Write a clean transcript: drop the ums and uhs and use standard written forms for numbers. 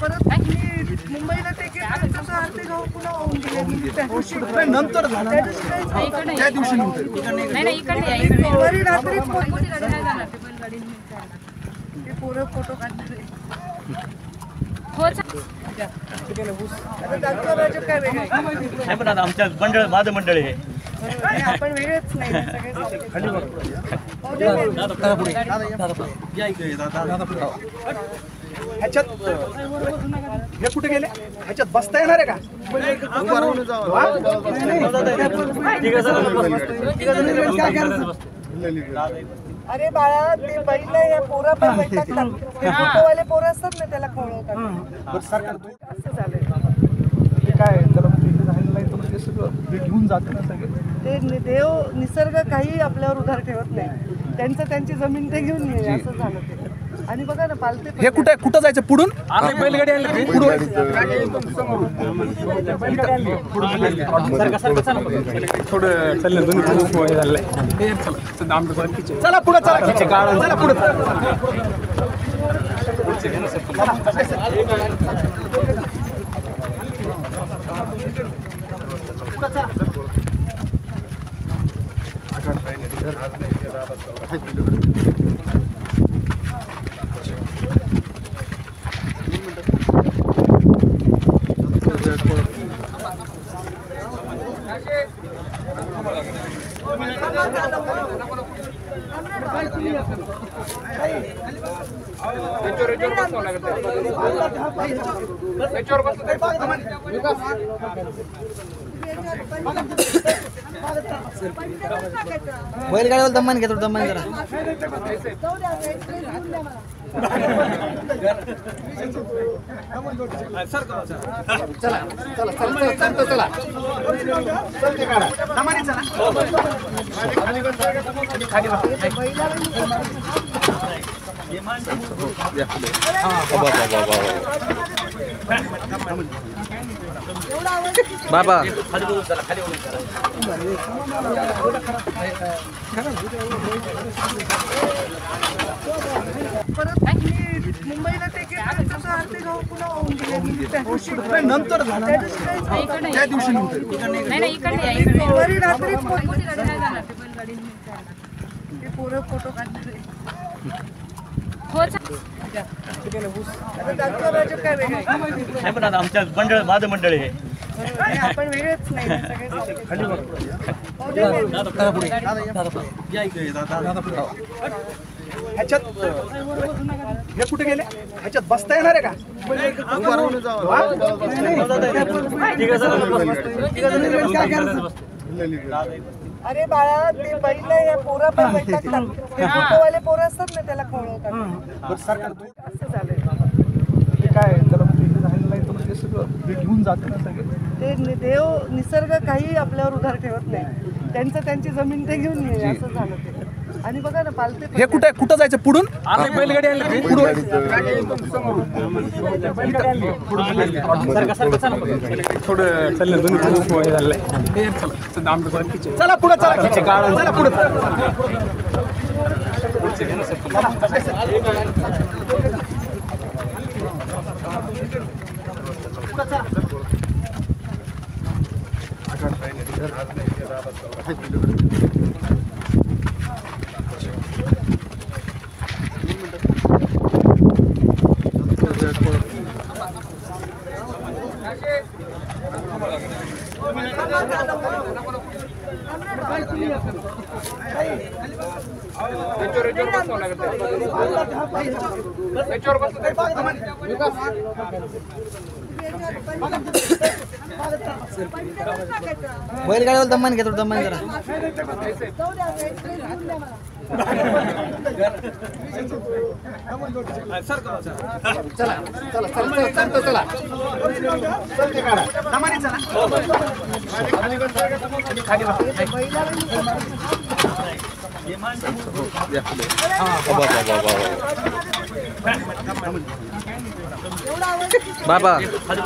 परत मी मुंबईला ते गेले तसं आरती गाव पुन्हा होऊन गेले त्या दिवशी नंतर झालं त्या दिवशी सोमवारी रात्रीच ते पोरं फोटो काढणारे काय वेगळे पण आता आमच्या मंडळ माझं मंडळ आहे आपण वेगळेच नाही ह्याच्यात हे कुठे गेले ह्याच्यात बसता येणार आहे का अरे बाळा ते बैल या पोरा पण वैतागतात ते फोटोवाले पोरं असतात ना त्याला खोळवतात सरकार असं झालंय काय त्याला ते सगळं घेऊन जाते ना सगळे ते देव निसर्ग काही आपल्यावर उधार ठेवत नाही त्यांचं त्यांची जमीन ते घेऊन येईल असं झालं ते आणि बघा ना पालते हे कुठं जायचं पुढून बैलगाडी चला पुढे चला पुढे बैलगाडीवर दमन घेतो दमन जरा बाबा परत मी मुंबईला ते गेले तसं आरती गाव पुन्हा होऊन गेले त्या दिवशी नंतर झालं त्या दिवशी सोमवारी रात्रीच ते पोरं फोटो काढणारे काय वेगळे पण आता आमच्या मंडळ माझं मंडळ आहे आपण वेगळेच नाही ह्याच्यात हे कुठे गेले ह्याच्यात बसता येणार आहे का अरे बाळा ते बैल या पोरा पण वैतागतात ते फोटोवाले पोरं असतात ना त्याला खोळवतात सरकार असं झालंय काय त्याला ते सगळं घेऊन जाते ना सगळे ते देव निसर्ग काही आपल्यावर उधार ठेवत नाही त्यांचं त्यांची जमीन ते घेऊन येईल असं झालं ते आणि बघा ना पालते हे कुठं जायचं पुढून बैलगाडी चला पुढे चला पुढे बैलगाडीवर दमन घेतो दमन जरा बाबा खाली